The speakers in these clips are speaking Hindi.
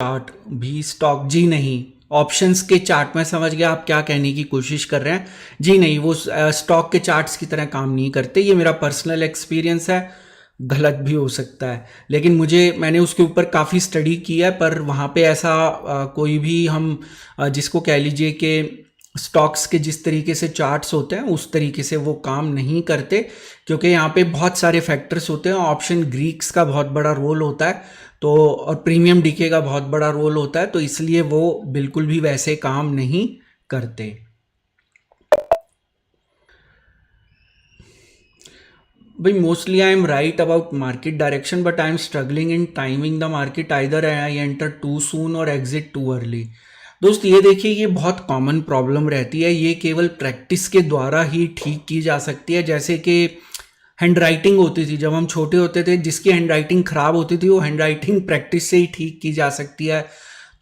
चार्ट भी स्टॉक जी नहीं। ऑप्शंस के चार्ट में समझ गया आप क्या कहने की कोशिश कर रहे हैं। जी नहीं, वो स्टॉक के चार्ट्स की तरह काम नहीं करते। ये मेरा पर्सनल एक्सपीरियंस है, गलत भी हो सकता है, लेकिन मैंने उसके ऊपर काफ़ी स्टडी की है। पर वहाँ पे ऐसा कोई भी हम जिसको कह लीजिए कि स्टॉक्स के जिस तरीके से चार्ट्स होते हैं उस तरीके से वो काम नहीं करते, क्योंकि यहाँ पे बहुत सारे फैक्टर्स होते हैं। ऑप्शन ग्रीक्स का बहुत बड़ा रोल होता है, तो और प्रीमियम डीके का बहुत बड़ा रोल होता है, तो इसलिए वो बिल्कुल भी वैसे काम नहीं करते। भाई mostly I am right about market direction but I am struggling in timing the market, either I enter too soon और एग्जिट टू अर्ली। दोस्त ये देखिए, ये बहुत कॉमन प्रॉब्लम रहती है। ये केवल प्रैक्टिस के द्वारा ही ठीक की जा सकती है। जैसे कि हैंड राइटिंग होती थी जब हम छोटे होते थे, जिसकी हैंड राइटिंग खराब होती थी वो हैंड राइटिंग प्रैक्टिस से ही ठीक की जा सकती है।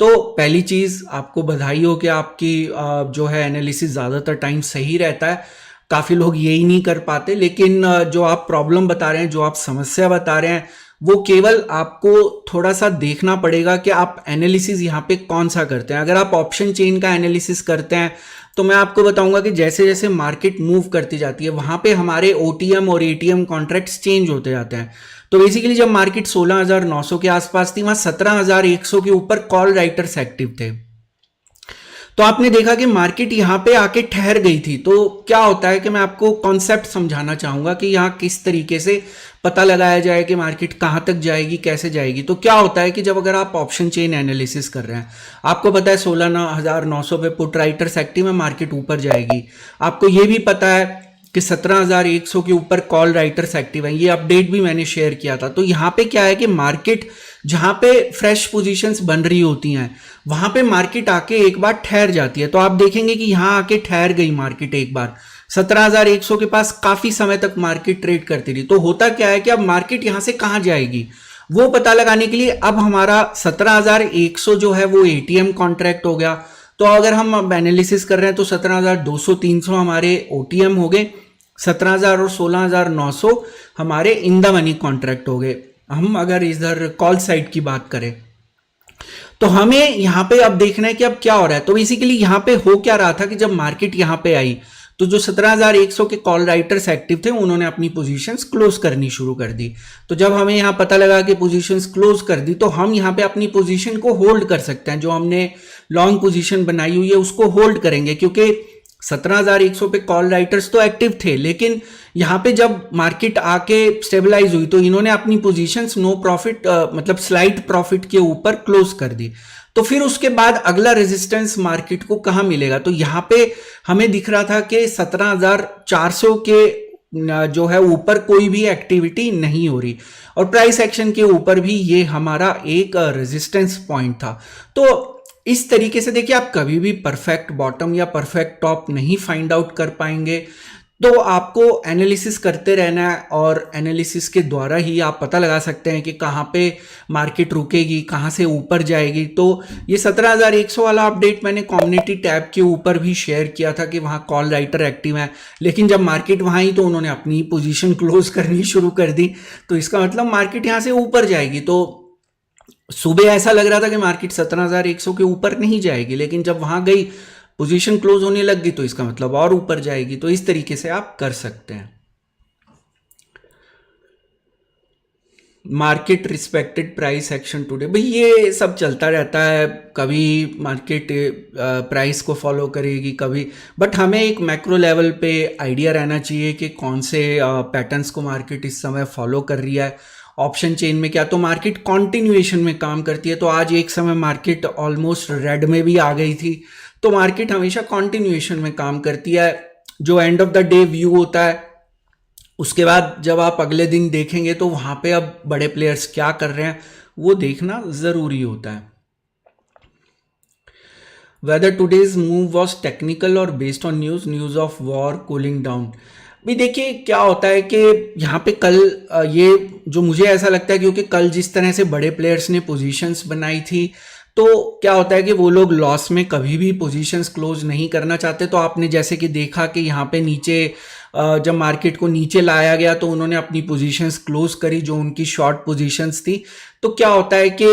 तो पहली चीज़ आपको बधाई हो कि आपकी जो है एनालिसिस ज़्यादातर टाइम सही रहता है। काफ़ी लोग यही नहीं कर पाते, लेकिन जो आप प्रॉब्लम बता रहे हैं, जो आप समस्या बता रहे हैं, वो केवल आपको थोड़ा सा देखना पड़ेगा कि आप एनालिसिस यहाँ पे कौन सा करते हैं। अगर आप ऑप्शन चेन का एनालिसिस करते हैं तो मैं आपको बताऊंगा कि जैसे जैसे मार्केट मूव करती जाती है वहां पे हमारे ओटीएम और एटीएम कॉन्ट्रैक्ट्स चेंज होते जाते हैं। तो बेसिकली जब मार्केट 16,900 के आसपास थी, वहां 17,100 के ऊपर कॉल राइटर्स एक्टिव थे। तो आपने देखा कि मार्केट यहां पे आके ठहर गई थी। तो क्या होता है कि मैं आपको कॉन्सेप्ट समझाना चाहूंगा कि यहाँ किस तरीके से पता लगाया जाए कि मार्केट कहां तक जाएगी, कैसे जाएगी। तो क्या होता है कि जब अगर आप ऑप्शन चेन एनालिसिस कर रहे हैं, आपको पता है 16,900 पे पुट राइटर्स एक्टिव है, मार्केट ऊपर जाएगी। आपको ये भी पता है कि 17,100 के ऊपर कॉल राइटर्स एक्टिव हैं। ये अपडेट भी मैंने शेयर किया था। तो यहाँ पे क्या है कि मार्केट जहां पे फ्रेश पोजीशंस बन रही होती हैं वहां पे मार्केट आके एक बार ठहर जाती है। तो आप देखेंगे कि यहां आके ठहर गई मार्केट एक बार 17,100 के पास, काफी समय तक मार्केट ट्रेड करती रही। तो होता क्या है कि अब मार्केट यहां से कहां जाएगी वो पता लगाने के लिए अब हमारा 17,100 जो है वो एटीएम कॉन्ट्रैक्ट हो गया। तो अगर हम अब एनालिसिस कर रहे हैं तो 17,200 300 हमारे ओटीएम हो गए, 17,000 और 16,900 हमारे इन द मनी कॉन्ट्रैक्ट हो गए। हम अगर इधर कॉल साइड की बात करें तो हमें यहां पे अब देखना है कि अब क्या हो रहा है। तो बेसिकली यहां पे हो क्या रहा था कि जब मार्केट यहां पे आई तो जो 17,100 के कॉल राइटर्स एक्टिव थे उन्होंने अपनी पोजीशंस क्लोज करनी शुरू कर दी। तो जब हमें यहां पता लगा कि पोजीशंस क्लोज कर दी तो हम यहां पे अपनी पोजीशन को होल्ड कर सकते हैं। जो हमने लॉन्ग पोजीशन बनाई हुई है उसको होल्ड करेंगे, क्योंकि 17,100 पे कॉल राइटर्स तो एक्टिव थे, लेकिन यहां पे जब मार्केट आके स्टेबलाइज हुई तो इन्होंने अपनी पोजीशंस नो प्रॉफिट मतलब स्लाइट प्रॉफिट के ऊपर क्लोज कर दी। तो फिर उसके बाद अगला रेजिस्टेंस मार्केट को कहां मिलेगा, तो यहां पे हमें दिख रहा था कि 17,400 के जो है ऊपर कोई भी एक्टिविटी नहीं हो रही और प्राइस एक्शन के ऊपर भी ये हमारा एक रेजिस्टेंस पॉइंट था। तो इस तरीके से देखिए, आप कभी भी परफेक्ट बॉटम या परफेक्ट टॉप नहीं फाइंड आउट कर पाएंगे। तो आपको एनालिसिस करते रहना है और एनालिसिस के द्वारा ही आप पता लगा सकते हैं कि कहाँ पे मार्केट रुकेगी, कहाँ से ऊपर जाएगी। तो ये 17,100 वाला अपडेट मैंने कम्युनिटी टैब के ऊपर भी शेयर किया था कि वहाँ कॉल राइटर एक्टिव है, लेकिन जब मार्केट वहाँ आई तो उन्होंने अपनी पोजीशन क्लोज करनी शुरू कर दी। तो इसका मतलब मार्केट यहाँ से ऊपर जाएगी। तो सुबह ऐसा लग रहा था कि मार्केट 17,100 के ऊपर नहीं जाएगी, लेकिन जब वहां गई पोजीशन क्लोज होने लग गई तो इसका मतलब और ऊपर जाएगी। तो इस तरीके से आप कर सकते हैं। Market respected price action today, भाई ये सब चलता रहता है। कभी मार्केट प्राइस को फॉलो करेगी कभी, बट हमें एक मैक्रो लेवल पे आइडिया रहना चाहिए कि कौन से पैटर्न्स को मार्केट इस समय फॉलो कर रही है। ऑप्शन चेन में क्या, तो मार्केट कॉन्टिन्यूएशन में काम करती है। तो आज एक समय मार्केट ऑलमोस्ट रेड में भी आ गई थी। तो मार्केट हमेशा कॉन्टिन्यूएशन में काम करती है। जो end of the day view होता है, उसके बाद जब आप अगले दिन देखेंगे तो वहां पे अब बड़े प्लेयर्स क्या कर रहे हैं वो देखना जरूरी होता है। Whether today's move was technical और based on news of war cooling down. भी देखिए क्या होता है कि यहाँ पे कल ये जो मुझे ऐसा लगता है, क्योंकि कल जिस तरह से बड़े प्लेयर्स ने पोजीशंस बनाई थी, तो क्या होता है कि वो लोग लॉस में कभी भी पोजीशंस क्लोज नहीं करना चाहते। तो आपने जैसे कि देखा कि यहाँ पे नीचे जब मार्केट को नीचे लाया गया तो उन्होंने अपनी पोजीशंस क्लोज करी जो उनकी शॉर्ट पोजीशंस थी। तो क्या होता है कि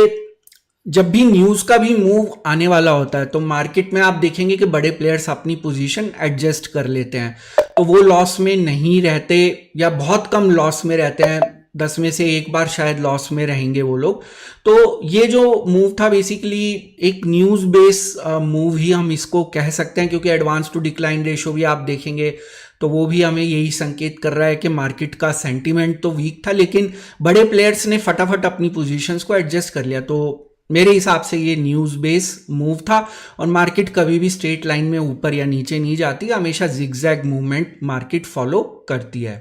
जब भी न्यूज़ का भी मूव आने वाला होता है तो मार्केट में आप देखेंगे कि बड़े प्लेयर्स अपनी पोजीशन एडजस्ट कर लेते हैं, तो वो लॉस में नहीं रहते या बहुत कम लॉस में रहते हैं, 10 में से एक बार शायद लॉस में रहेंगे वो लोग। तो ये जो मूव था बेसिकली एक न्यूज़ बेस मूव ही हम इसको कह सकते हैं, क्योंकि एडवांस टू डिक्लाइन रेशो भी आप देखेंगे तो वो भी हमें यही संकेत कर रहा है कि मार्केट का सेंटीमेंट तो वीक था, लेकिन बड़े प्लेयर्स ने फटाफट अपनी पोजीशंस को एडजस्ट कर लिया। तो मेरे हिसाब से ये न्यूज़ बेस मूव था, और मार्केट कभी भी स्ट्रेट लाइन में ऊपर या नीचे नहीं जाती, हमेशा जिगजैग मूवमेंट मार्केट फॉलो करती है।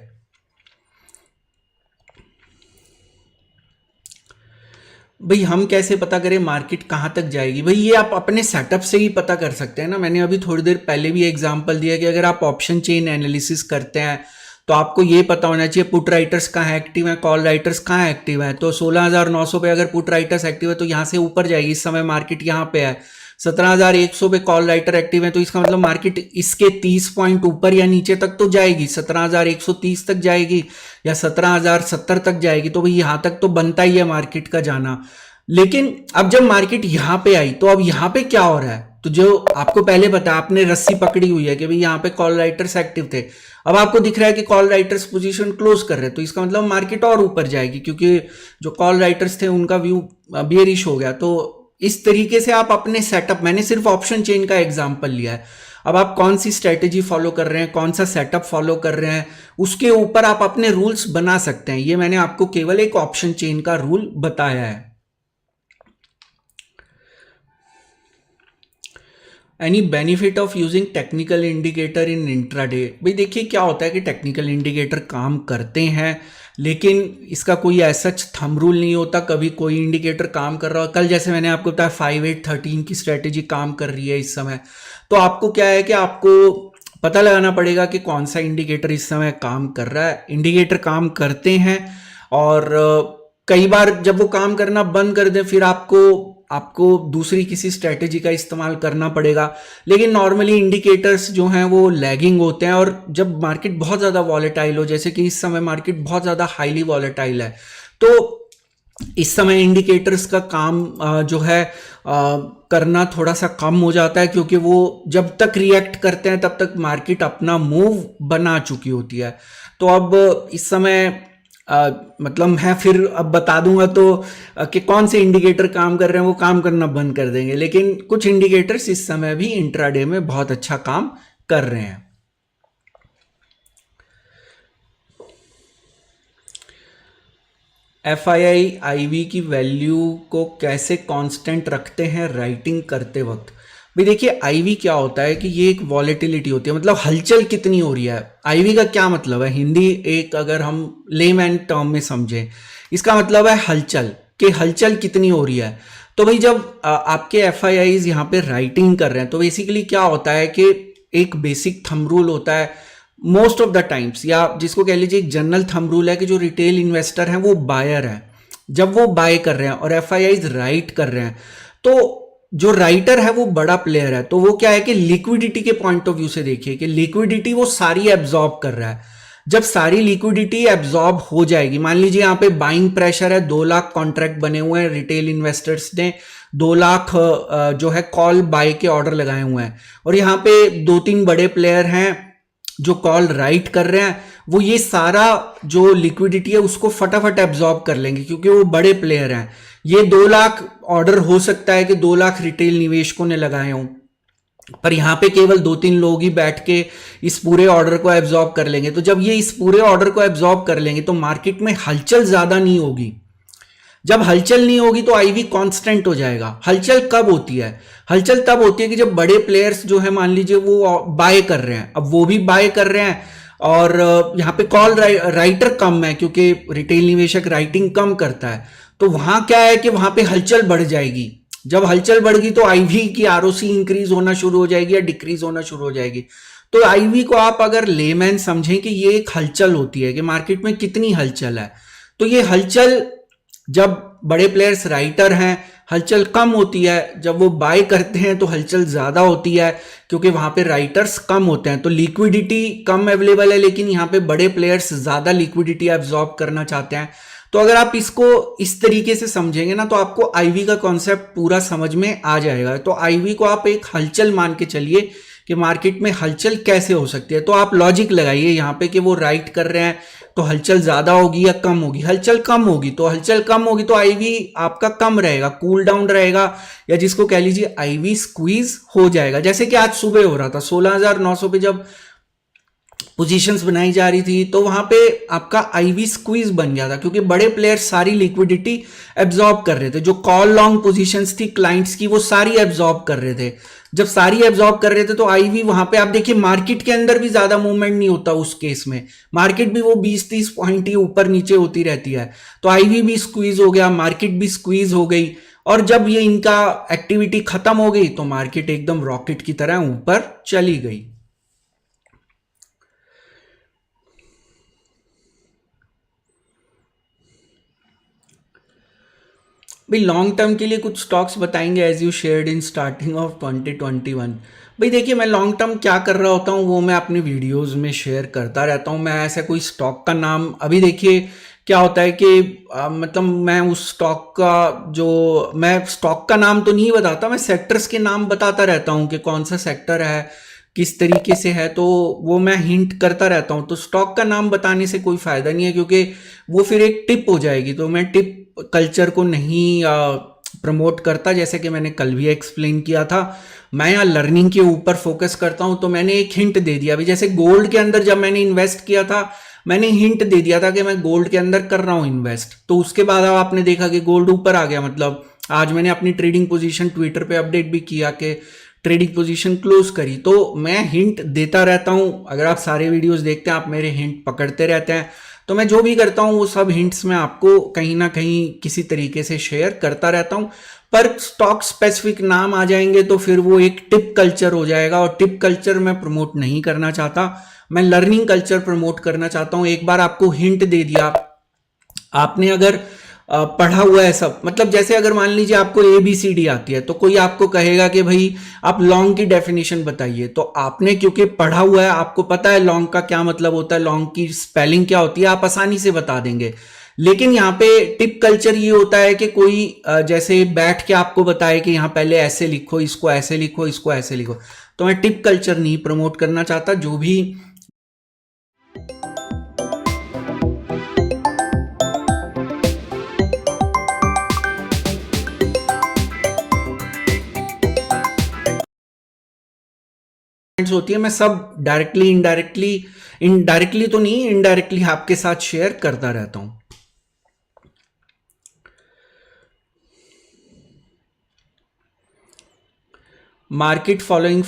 भाई हम कैसे पता करें मार्केट कहाँ तक जाएगी? भाई ये आप अपने सेटअप से ही पता कर सकते हैं ना। मैंने अभी थोड़ी देर पहले भी एग्जांपल दिया कि अगर आप ऑप्शन चेन एनालिसिस करते हैं तो आपको ये पता होना चाहिए पुट राइटर्स कहाँ एक्टिव हैं, कॉल राइटर्स कहाँ एक्टिव हैं। तो 16,900 पे अगर पुट राइटर्स एक्टिव है तो यहाँ से ऊपर जाएगी। इस समय मार्केट यहाँ पे है, 17,100 पे कॉल राइटर एक्टिव है, तो इसका मतलब मार्केट इसके 30 पॉइंट ऊपर या नीचे तक तो जाएगी, 17,130 तक जाएगी या 17,070 तक जाएगी। तो भाई यहाँ तक तो बनता ही है मार्केट का जाना। लेकिन अब जब मार्केट यहाँ पे आई तो अब यहाँ पे क्या हो रहा है? तो जो आपको पहले पता, आपने रस्सी पकड़ी हुई है कि भाई यहाँ पे कॉल राइटर्स एक्टिव थे, अब आपको दिख रहा है कि कॉल राइटर्स पोजीशन क्लोज कर रहे हैं, तो इसका मतलब मार्केट और ऊपर जाएगी, क्योंकि जो कॉल राइटर्स थे उनका व्यू बेयरिश हो गया। तो इस तरीके से आप अपने सेटअप, मैंने सिर्फ ऑप्शन चेन का एग्जांपल लिया है, अब आप कौन सी स्ट्रेटेजी फॉलो कर रहे हैं, कौन सा सेटअप फॉलो कर रहे हैं, उसके ऊपर आप अपने रूल्स बना सकते हैं। ये मैंने आपको केवल एक ऑप्शन चेन का रूल बताया है। Any benefit of using technical indicator in intraday? भाई देखिए क्या होता है कि टेक्निकल इंडिकेटर काम करते हैं, लेकिन इसका कोई ऐसा थंब रूल नहीं होता। कभी कोई इंडिकेटर काम कर रहा हो, कल जैसे मैंने आपको बताया 5-8-13 की स्ट्रेटेजी काम कर रही है इस समय, तो आपको क्या है कि आपको पता लगाना पड़ेगा कि कौन सा इंडिकेटर इस समय काम कर रहा है। इंडिकेटर काम करते हैं, और कई बार जब वो काम करना बंद कर दें फिर आपको दूसरी किसी स्ट्रेटेजी का इस्तेमाल करना पड़ेगा। लेकिन नॉर्मली इंडिकेटर्स जो हैं वो लैगिंग होते हैं, और जब मार्केट बहुत ज़्यादा वॉलेटाइल हो, जैसे कि इस समय मार्केट बहुत ज़्यादा हाईली वॉलेटाइल है, तो इस समय इंडिकेटर्स का काम जो है करना थोड़ा सा कम हो जाता है, क्योंकि वो जब तक रिएक्ट करते हैं तब तक मार्केट अपना मूव बना चुकी होती है। तो अब इस समय मतलब मैं फिर अब बता दूंगा तो कि कौन से इंडिकेटर काम कर रहे हैं, वो काम करना बंद कर देंगे, लेकिन कुछ इंडिकेटर्स इस समय भी इंट्राडे में बहुत अच्छा काम कर रहे हैं। FII IV की वैल्यू को कैसे कांस्टेंट रखते हैं राइटिंग करते वक्त? भाई देखिए IV क्या होता है कि ये एक वॉलेटिलिटी होती है, मतलब हलचल कितनी हो रही है। IV का क्या मतलब है, हिंदी एक अगर हम लेमैन टर्म में समझें, इसका मतलब है हलचल, कि हलचल कितनी हो रही है। तो भाई जब आपके FIIs यहाँ पे राइटिंग कर रहे हैं तो बेसिकली क्या होता है कि एक बेसिक थंब रूल होता है मोस्ट ऑफ द टाइम्स, या जिसको कह लीजिए एक जनरल थंब रूल है कि जो रिटेल इन्वेस्टर हैं वो बायर हैं, जब वो बाय कर रहे हैं और FIIs राइट कर रहे हैं, तो जो राइटर है वो बड़ा प्लेयर है, तो वो क्या है कि लिक्विडिटी के पॉइंट ऑफ व्यू से देखिए कि लिक्विडिटी वो सारी एब्जॉर्ब कर रहा है। जब सारी लिक्विडिटी एब्जॉर्ब हो जाएगी, मान लीजिए यहाँ पे बाइंग प्रेशर है, 2 लाख कॉन्ट्रैक्ट बने हुए हैं, रिटेल इन्वेस्टर्स ने 2 लाख जो है कॉल बाय के ऑर्डर लगाए हुए हैं, और यहाँ पे 2-3 बड़े प्लेयर हैं जो कॉल राइट कर रहे हैं, वो ये सारा जो लिक्विडिटी है उसको फटाफट एब्जॉर्ब कर लेंगे, क्योंकि वो बड़े प्लेयर हैं। ये 2 लाख ऑर्डर हो सकता है कि 2 लाख रिटेल निवेशकों ने लगाए हों, पर यहाँ पे केवल 2-3 लोग ही बैठ के इस पूरे ऑर्डर को एब्जॉर्ब कर लेंगे। तो जब ये इस पूरे ऑर्डर को एब्जॉर्ब कर लेंगे तो मार्केट में हलचल ज्यादा नहीं होगी। जब हलचल नहीं होगी तो IV कांस्टेंट हो जाएगा। हलचल कब होती है? हलचल तब होती है कि जब बड़े प्लेयर्स जो है मान लीजिए वो बाय कर रहे हैं, अब वो भी बाय कर रहे हैं, और यहाँ पे कॉल राइटर कम है क्योंकि रिटेल निवेशक राइटिंग कम करता है, तो वहां क्या है कि वहां पे हलचल बढ़ जाएगी। जब हलचल बढ़ गई तो IV की ROC इंक्रीज होना शुरू हो जाएगी या डिक्रीज होना शुरू हो जाएगी। तो IV को आप अगर लेमैन समझें कि ये एक हलचल होती है कि मार्केट में कितनी हलचल है, तो ये हलचल जब बड़े प्लेयर्स राइटर हैं हलचल कम होती है, जब वो बाय करते हैं तो हलचल ज्यादा होती है क्योंकि वहां पे राइटर्स कम होते हैं, तो लिक्विडिटी कम अवेलेबल है, लेकिन यहाँ पे बड़े प्लेयर्स ज्यादा लिक्विडिटी एब्जॉर्ब करना चाहते हैं, तो अगर आप इसको इस तरीके से समझेंगे ना तो आपको आईवी का कॉन्सेप्ट पूरा समझ में आ जाएगा। तो आईवी को आप एक हलचल मान के चलिए कि मार्केट में हलचल कैसे हो सकती है। तो आप लॉजिक लगाइए यहाँ पे कि वो राइट कर रहे हैं तो हलचल ज्यादा होगी या कम होगी। हलचल कम होगी, तो हलचल कम होगी तो आईवी आपका कम रहेगा, कूल डाउन रहेगा, या जिसको कह लीजिए आईवी स्क्वीज हो जाएगा। जैसे कि आज सुबह हो रहा था 16,900 पे जब पोजीशंस बनाई जा रही थी तो वहां पे आपका आईवी स्क्वीज बन गया था, क्योंकि बड़े प्लेयर्स सारी लिक्विडिटी एब्जॉर्ब कर रहे थे। जो कॉल लॉन्ग पोजीशंस थी क्लाइंट्स की वो सारी एब्जॉर्ब कर रहे थे। जब सारी एब्जॉर्ब कर रहे थे तो आईवी वहां पे आप देखिए मार्केट के अंदर भी ज्यादा मूवमेंट नहीं होता उस केस में, मार्केट भी वो 20-30 पॉइंट ही ऊपर नीचे होती रहती है। तो आईवी भी स्क्वीज हो गया, मार्केट भी स्क्वीज हो गई, और जब ये इनका एक्टिविटी खत्म हो गई तो मार्केट एकदम रॉकेट की तरह ऊपर चली गई। भाई लॉन्ग टर्म के लिए कुछ स्टॉक्स बताएंगे as you shared in starting of 2021। भाई देखिए मैं लॉन्ग टर्म क्या कर रहा होता हूँ वो मैं अपनी वीडियोस में शेयर करता रहता हूँ। मैं ऐसा कोई स्टॉक का नाम, अभी देखिए क्या होता है कि मतलब मैं उस स्टॉक का मैं स्टॉक का नाम तो नहीं बताता, मैं सेक्टर्स के नाम बताता रहता हूँ कि कौन सा सेक्टर है, किस तरीके से है, तो वो मैं हिंट करता रहता हूँ। तो स्टॉक का नाम बताने से कोई फायदा नहीं है क्योंकि वो फिर एक टिप हो जाएगी। तो मैं टिप कल्चर को नहीं प्रमोट करता, जैसे कि मैंने कल भी एक्सप्लेन किया था। मैं यहाँ लर्निंग के ऊपर फोकस करता हूँ। तो मैंने एक हिंट दे दिया, अभी जैसे गोल्ड के अंदर जब मैंने इन्वेस्ट किया था मैंने हिंट दे दिया था कि मैं गोल्ड के अंदर कर रहा हूँ इन्वेस्ट। तो उसके बाद अब आपने देखा कि गोल्ड ऊपर आ गया। मतलब आज मैंने अपनी ट्रेडिंग पोजीशन ट्विटर पे अपडेट भी किया कि ट्रेडिंग पोजीशन क्लोज करी। तो मैं हिंट देता रहता हूँ, अगर आप सारे वीडियोस देखते हैं आप मेरे हिंट पकड़ते रहते हैं। तो मैं जो भी करता हूँ वो सब हिंट्स में आपको कहीं ना कहीं किसी तरीके से शेयर करता रहता हूँ। पर स्टॉक स्पेसिफिक नाम आ जाएंगे तो फिर वो एक टिप कल्चर हो जाएगा, और टिप कल्चर मैं प्रमोट नहीं करना चाहता। मैं लर्निंग कल्चर प्रमोट करना चाहता हूँ। एक बार आपको हिंट दे दिया, आपने अगर पढ़ा हुआ है सब, मतलब जैसे अगर मान लीजिए आपको ABCD आती है तो कोई आपको कहेगा कि भाई आप लॉन्ग की डेफिनेशन बताइए, तो आपने क्योंकि पढ़ा हुआ है आपको पता है लॉन्ग का क्या मतलब होता है, लॉन्ग की स्पेलिंग क्या होती है, आप आसानी से बता देंगे। लेकिन यहाँ पे टिप कल्चर ये होता है कि कोई जैसे बैठ के आपको बताए कि यहाँ पहले ऐसे लिखो, इसको ऐसे लिखो, इसको ऐसे लिखो। तो मैं टिप कल्चर नहीं प्रमोट करना चाहता। जो भी होती है मैं सब डायरेक्टली इनडायरेक्टली तो नहीं, इनडायरेक्टली आपके साथ शेयर करता रहता हूं। मार्केट फॉलोइंग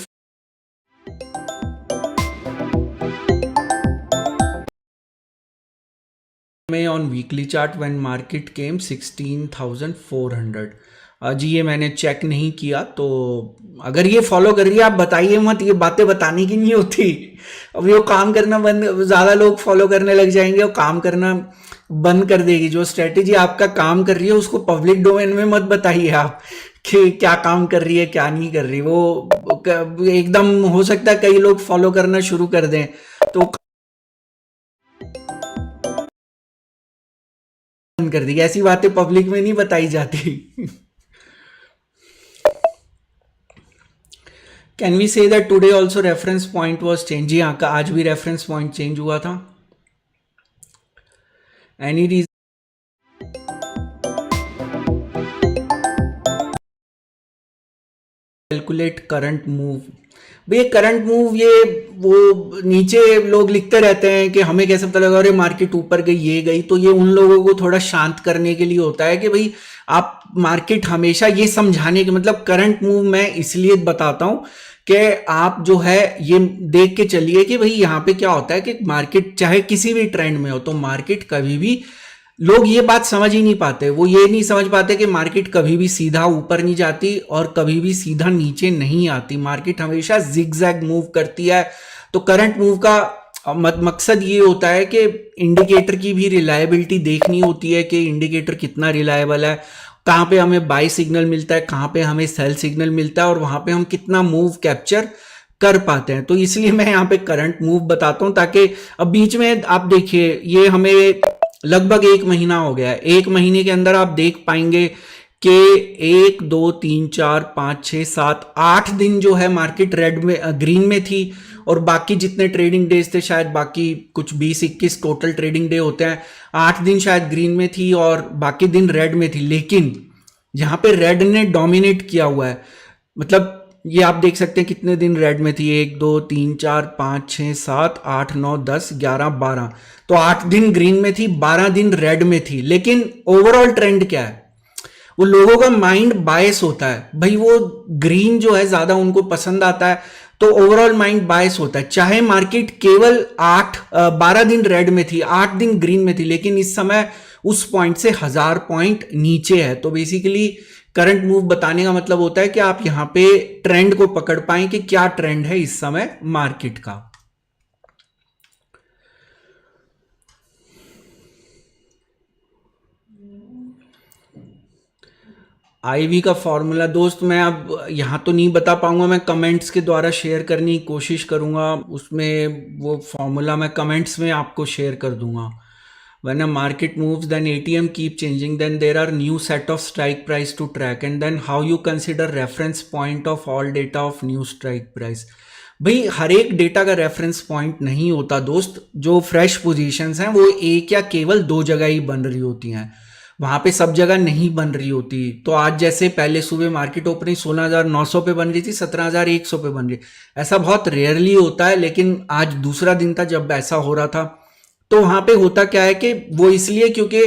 में on weekly chart when market came 16,400। जी ये मैंने चेक नहीं किया, तो अगर ये फॉलो कर रही है आप बताइए मत, ये बातें बताने की नहीं होती। अब ये काम करना बंद, ज़्यादा लोग फॉलो करने लग जाएंगे और काम करना बंद कर देगी। जो स्ट्रेटेजी आपका काम कर रही है उसको पब्लिक डोमेन में मत बताइए आप कि क्या काम कर रही है क्या नहीं कर रही। वो एकदम हो सकता है कई लोग फॉलो करना शुरू कर दें तो बंद कर देगी। ऐसी बातें पब्लिक में नहीं बताई जाती। Can we say that today also reference point was change? जी हाँ, का आज भी रेफरेंस पॉइंट चेंज हुआ था। Any reason? Calculate current move. भैया करंट मूव ये वो नीचे लोग लिखते रहते हैं कि हमें कैसे पता लगा, अरे मार्केट ऊपर गई ये गई। तो ये उन लोगों को थोड़ा शांत करने के लिए होता है कि भाई आप मार्केट हमेशा ये समझाने के, मतलब करंट मूव मैं इसलिए बताता हूं कि आप जो है ये देख के चलिए कि भाई यहाँ पे क्या होता है कि मार्केट चाहे किसी भी ट्रेंड में हो तो मार्केट कभी भी, लोग ये बात समझ ही नहीं पाते, वो ये नहीं समझ पाते कि मार्केट कभी भी सीधा ऊपर नहीं जाती और कभी भी सीधा नीचे नहीं आती। मार्केट हमेशा जिगजैग मूव करती है। तो करंट मूव का मकसद ये होता है कि इंडिकेटर की भी रिलायबिलिटी देखनी होती है कि इंडिकेटर कितना रिलायबल है, कहाँ पे हमें बाय सिग्नल मिलता है, कहाँ पे हमें सेल सिग्नल मिलता है, और वहां पे हम कितना मूव कैप्चर कर पाते हैं। तो इसलिए मैं यहाँ पे करंट मूव बताता हूँ ताकि अब बीच में आप देखिए ये हमें लगभग एक महीना हो गया है। एक महीने के अंदर आप देख पाएंगे कि 1 2 3 4 5 6 7 8 दिन जो है मार्केट रेड में ग्रीन में थी, और बाकी जितने ट्रेडिंग डेज थे, शायद बाकी कुछ 20 21 टोटल ट्रेडिंग डे होते हैं, 8 दिन शायद ग्रीन में थी और बाकी दिन रेड में थी। लेकिन यहाँ पे रेड ने डोमिनेट किया हुआ है, मतलब ये आप देख सकते हैं कितने दिन रेड में थी, 1 2 3 4 5 6 7 8 9 10 11 12, तो 8 दिन ग्रीन में थी, 12 दिन रेड में थी। लेकिन ओवरऑल ट्रेंड क्या है, वो लोगों का माइंड बायस होता है भाई, वो ग्रीन जो है ज्यादा उनको पसंद आता है, तो ओवरऑल माइंड बायस होता है। चाहे मार्केट केवल 12 दिन रेड में थी, 8 दिन ग्रीन में थी, लेकिन इस समय उस पॉइंट से 1000 पॉइंट नीचे है। तो बेसिकली करंट मूव बताने का मतलब होता है कि आप यहां पे ट्रेंड को पकड़ पाए कि क्या ट्रेंड है इस समय मार्केट का। आईवी का फॉर्मूला दोस्त मैं अब यहाँ तो नहीं बता पाऊंगा, मैं कमेंट्स के द्वारा शेयर करने की कोशिश करूंगा, उसमें वो फॉर्मूला मैं कमेंट्स में आपको शेयर कर दूंगा। When a market moves, then ATM keep changing, then there are new set of strike price to track, and then how you consider reference point of all data of new strike price। भाई हर एक डेटा का रेफरेंस पॉइंट नहीं होता दोस्त, जो फ्रेश पोजीशंस हैं वो एक या केवल दो जगह ही बन रही होती हैं, वहां पे सब जगह नहीं बन रही होती। तो आज जैसे पहले सुबह मार्केट ओपनिंग 16,900 पे बन रही थी, 17,100 पे बन रही, ऐसा बहुत रेयरली होता है, लेकिन आज दूसरा दिन था जब ऐसा हो रहा था। तो वहां पे होता क्या है कि वो इसलिए क्योंकि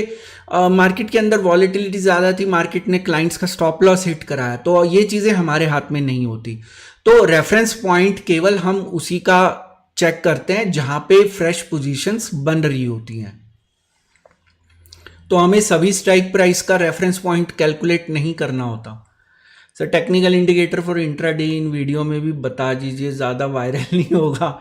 मार्केट के अंदर वॉलेटिलिटी ज्यादा थी, मार्केट ने क्लाइंट्स का स्टॉप लॉस हिट कराया, तो ये चीजें हमारे हाथ में नहीं होती। तो रेफरेंस पॉइंट केवल हम उसी का चेक करते हैं जहां पे फ्रेश पोजीशंस बन रही होती हैं। तो हमें सभी स्ट्राइक प्राइस का रेफरेंस पॉइंट कैलकुलेट नहीं करना होता। Sir technical indicator for intraday in video में भी बता दीजिए, ज़्यादा वायरल नहीं होगा।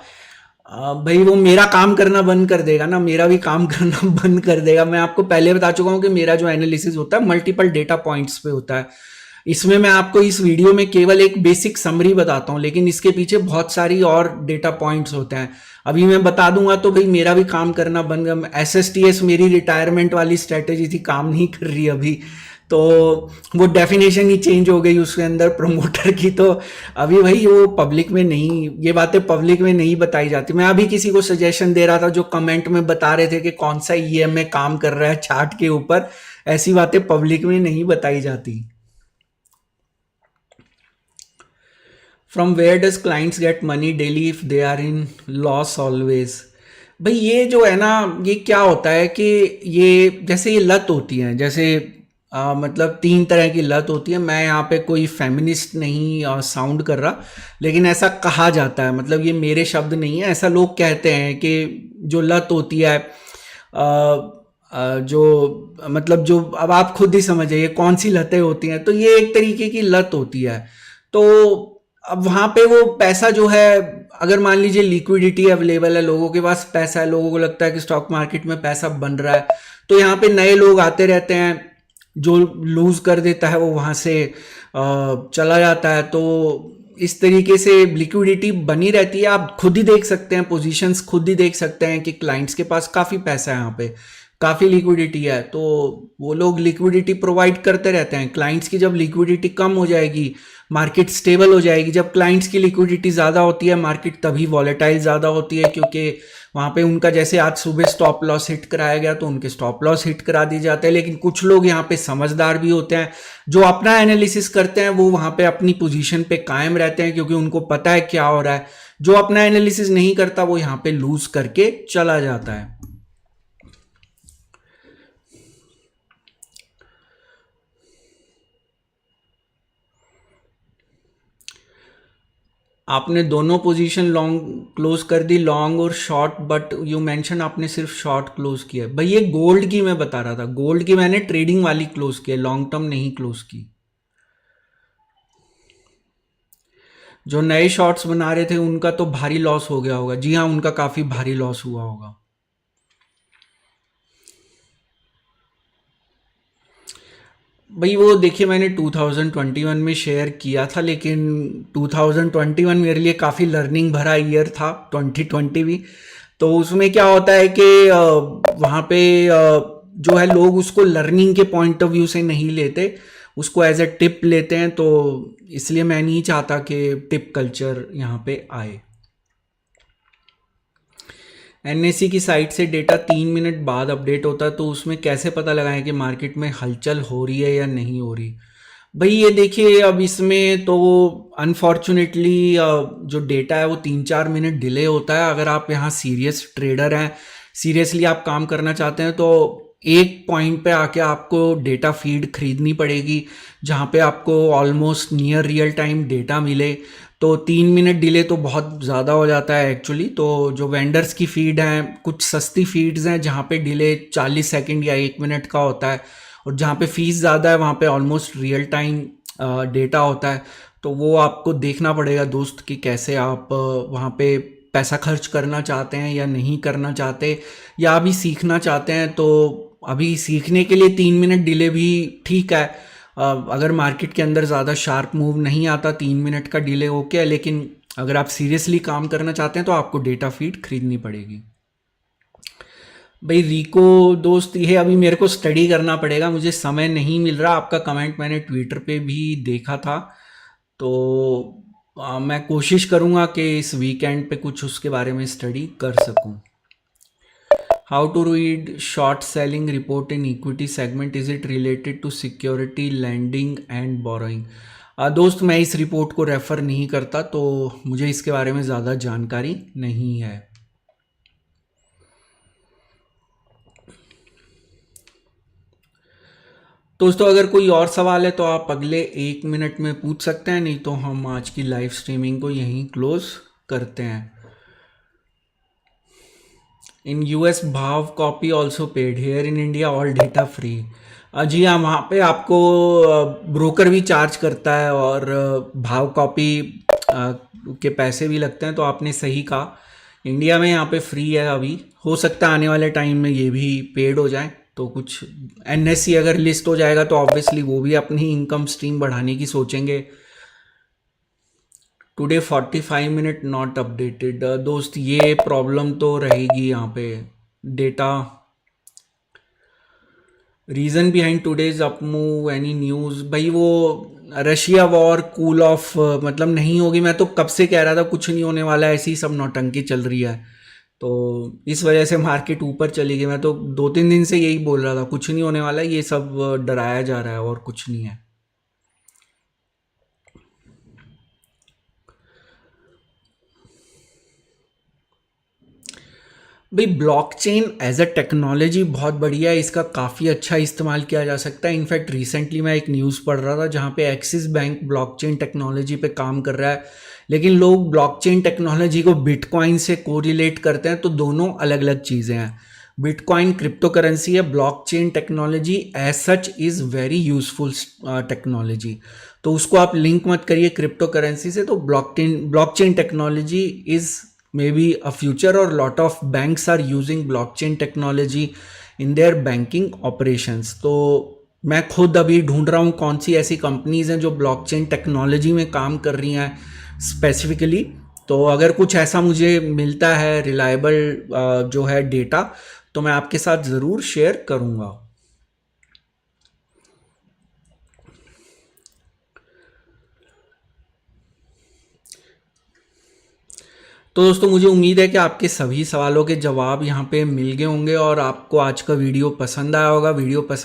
भाई वो मेरा काम करना बंद कर देगा ना, मेरा भी काम करना बंद कर देगा। मैं आपको पहले बता चुका हूँ कि मेरा जो एनालिसिस होता है मल्टीपल डेटा पॉइंट्स पे होता है। इसमें मैं आपको इस वीडियो में केवल एक बेसिक समरी बताता हूँ, लेकिन इसके पीछे बहुत सारी और डेटा पॉइंट्स होते हैं। अभी मैं बता दूंगा तो भाई मेरा भी काम करना बंद। SSTS मेरी रिटायरमेंट वाली स्ट्रेटेजी थी, काम नहीं कर रही अभी, तो वो डेफिनेशन ही चेंज हो गई उसके अंदर प्रमोटर की। तो अभी भाई वो पब्लिक में नहीं, ये बातें पब्लिक में नहीं बताई जाती। मैं अभी किसी को सजेशन दे रहा था जो कमेंट में बता रहे थे कि कौन सा EMA काम कर रहा है चार्ट के ऊपर, ऐसी बातें पब्लिक में नहीं बताई जाती। From where does clients get money daily if they are in loss always. भाई ये जो है ना, ये क्या होता है कि ये जैसे ये लत होती है, जैसे मतलब 3 तरह की लत होती है। मैं यहाँ पे कोई फेमिनिस्ट नहीं साउंड कर रहा, लेकिन ऐसा कहा जाता है, मतलब ये मेरे शब्द नहीं है, ऐसा लोग कहते हैं कि जो लत होती है जो मतलब जो, अब आप खुद ही समझिए कौन सी लतें होती हैं। तो ये एक तरीके की लत होती है। तो अब वहां पे वो पैसा जो है, अगर मान लीजिए लिक्विडिटी अवेलेबल है, लोगों के पास पैसा है, लोगों को लगता है कि स्टॉक मार्केट में पैसा बन रहा है, तो यहाँ पे नए लोग आते रहते हैं, जो लूज कर देता है वो वहां से चला जाता है। तो इस तरीके से लिक्विडिटी बनी रहती है। आप खुद ही देख सकते हैं, पोजीशंस खुद ही देख सकते हैं कि क्लाइंट्स के पास काफी पैसा है, यहाँ पे काफी लिक्विडिटी है, तो वो लोग लिक्विडिटी प्रोवाइड करते रहते हैं। क्लाइंट्स की जब लिक्विडिटी कम हो जाएगी, मार्केट स्टेबल हो जाएगी। जब क्लाइंट्स की लिक्विडिटी ज़्यादा होती है, मार्केट तभी वॉलेटाइल ज़्यादा होती है, क्योंकि वहाँ पे उनका जैसे आज सुबह स्टॉप लॉस हिट कराया गया तो उनके स्टॉप लॉस हिट करा दिए जाते हैं। लेकिन कुछ लोग यहाँ पे समझदार भी होते हैं, जो अपना एनालिसिस करते हैं, वो वहाँ पे अपनी पोजीशन पे कायम रहते हैं, क्योंकि उनको पता है क्या हो रहा है। जो अपना एनालिसिस नहीं करता वो यहाँ पे लूज करके चला जाता है। आपने दोनों पोजीशन लॉन्ग क्लोज कर दी, लॉन्ग और शॉर्ट, बट यू मेंशन आपने सिर्फ शॉर्ट क्लोज किया। भाई ये गोल्ड की मैं बता रहा था, गोल्ड की मैंने ट्रेडिंग वाली क्लोज की है, लॉन्ग टर्म नहीं क्लोज की। जो नए शॉर्ट्स बना रहे थे उनका तो भारी लॉस हो गया होगा। जी हाँ, उनका काफी भारी लॉस हुआ होगा। भाई वो देखिए मैंने 2021 में शेयर किया था, लेकिन 2021 मेरे लिए काफ़ी लर्निंग भरा ईयर था, 2020 भी। तो उसमें क्या होता है कि वहाँ पे जो है लोग उसको लर्निंग के पॉइंट ऑफ व्यू से नहीं लेते, उसको एज ए टिप लेते हैं। तो इसलिए मैं नहीं चाहता कि टिप कल्चर यहाँ पे आए। एनएससी की साइट से डेटा 3 मिनट बाद अपडेट होता है, तो उसमें कैसे पता लगाएं कि मार्केट में हलचल हो रही है या नहीं हो रही? भाई ये देखिए, अब इसमें तो अनफॉर्चुनेटली जो डेटा है वो 3-4 मिनट डिले होता है। अगर आप यहाँ सीरियस ट्रेडर हैं, सीरियसली आप काम करना चाहते हैं, तो एक पॉइंट पे आके आपको डेटा फीड खरीदनी पड़ेगी जहाँ पे आपको almost near real time data मिले। तो 3 मिनट डिले तो बहुत ज़्यादा हो जाता है एक्चुअली। तो जो वेंडर्स की फीड हैं, कुछ सस्ती फीड्स हैं जहाँ पे डिले 40 सेकंड या 1 मिनट का होता है, और जहाँ पे फीस ज़्यादा है वहाँ पे ऑलमोस्ट रियल टाइम डेटा होता है। तो वो आपको देखना पड़ेगा दोस्त कि कैसे आप वहाँ पे पैसा खर्च करना चाहते हैं या नहीं करना चाहते, या अभी सीखना चाहते हैं। तो अभी सीखने के लिए 3 मिनट डिले भी ठीक है। अगर मार्केट के अंदर ज़्यादा शार्प मूव नहीं आता, 3 मिनट का डिले ओके है। लेकिन अगर आप सीरियसली काम करना चाहते हैं तो आपको डेटा फीड खरीदनी पड़ेगी। भाई रिको दोस्त, ये अभी मेरे को स्टडी करना पड़ेगा, मुझे समय नहीं मिल रहा। आपका कमेंट मैंने ट्विटर पे भी देखा था, तो मैं कोशिश करूँगा कि इस वीकेंड पे कुछ उसके बारे में स्टडी कर सकूँ। How to read short selling report in equity segment, is it related to security lending and borrowing? दोस्त मैं इस रिपोर्ट को रेफ़र नहीं करता, तो मुझे इसके बारे में ज़्यादा जानकारी नहीं है। दोस्तों अगर कोई और सवाल है तो आप अगले 1 मिनट में पूछ सकते हैं, नहीं तो हम आज की लाइव स्ट्रीमिंग को यहीं क्लोज करते हैं। इन यूएस भाव copy also paid, here in India all data free. जी हाँ, वहाँ पे आपको ब्रोकर भी चार्ज करता है और भाव कॉपी के पैसे भी लगते हैं। तो आपने सही कहा, इंडिया में यहाँ पे फ्री है अभी, हो सकता है आने वाले टाइम में ये भी पेड हो जाए। तो कुछ एनएससी अगर लिस्ट हो जाएगा तो ऑब्वियसली वो भी अपनी इनकम स्ट्रीम बढ़ाने की सोचेंगे। टुडे 45 मिनट नॉट अपडेटेड, दोस्त ये प्रॉब्लम तो रहेगी यहाँ पे। Data reason behind today's up move, any news? भाई वो रशिया वॉर कूल ऑफ मतलब नहीं होगी। मैं तो कब से कह रहा था कुछ नहीं होने वाला है, ऐसी सब नौटंकी चल रही है, तो इस वजह से मार्केट ऊपर चली गई। मैं तो 2-3 दिन से यही बोल रहा था, कुछ नहीं होने वाला है, ये सब डराया जा रहा है और कुछ नहीं है। भाई ब्लॉकचेन एज अ टेक्नोलॉजी बहुत बढ़िया है, इसका काफ़ी अच्छा इस्तेमाल किया जा सकता है। इनफैक्ट रिसेंटली मैं एक न्यूज़ पढ़ रहा था जहाँ पे एक्सिस बैंक ब्लॉकचेन टेक्नोलॉजी पे काम कर रहा है, लेकिन लोग ब्लॉकचेन टेक्नोलॉजी को बिटकॉइन से कोरिलेट करते हैं, तो दोनों अलग अलग चीज़ें हैं। बिटकॉइन क्रिप्टो करेंसी है, blockchain technology as such is very useful technology. तो उसको आप लिंक मत करिए क्रिप्टो करेंसी से। तो blockchain technology is maybe a future, or lot of banks are using blockchain technology in their banking operations। तो मैं खुद अभी ढूंढ रहा हूँ कौन सी ऐसी कंपनीज हैं जो ब्लॉकचेन टेक्नोलॉजी में काम कर रही हैं स्पेसिफिकली। तो अगर कुछ ऐसा मुझे मिलता है रिलायबल जो है डेटा, तो मैं आपके साथ ज़रूर शेयर करूँगा। तो दोस्तों मुझे उम्मीद है कि आपके सभी सवालों के जवाब यहाँ पे मिल गए होंगे और आपको आज का वीडियो पसंद आया होगा। वीडियो पसंद